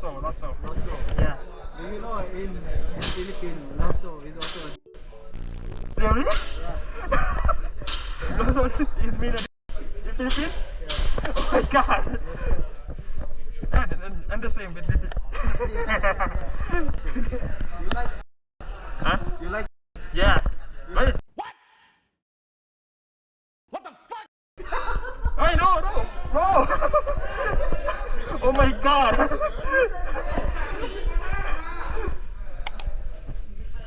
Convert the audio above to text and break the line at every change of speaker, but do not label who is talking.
Loso.
Loso.
Yeah.
Do you know in Philippines, Loso is also
Really?
yeah.
Loso is mean in Philippines?
Yeah.
Oh my god. And the same with the...
You like?
Huh?
You like?
Yeah.
You
Wait.
like?
What the fuck? Hey, no. Oh my god.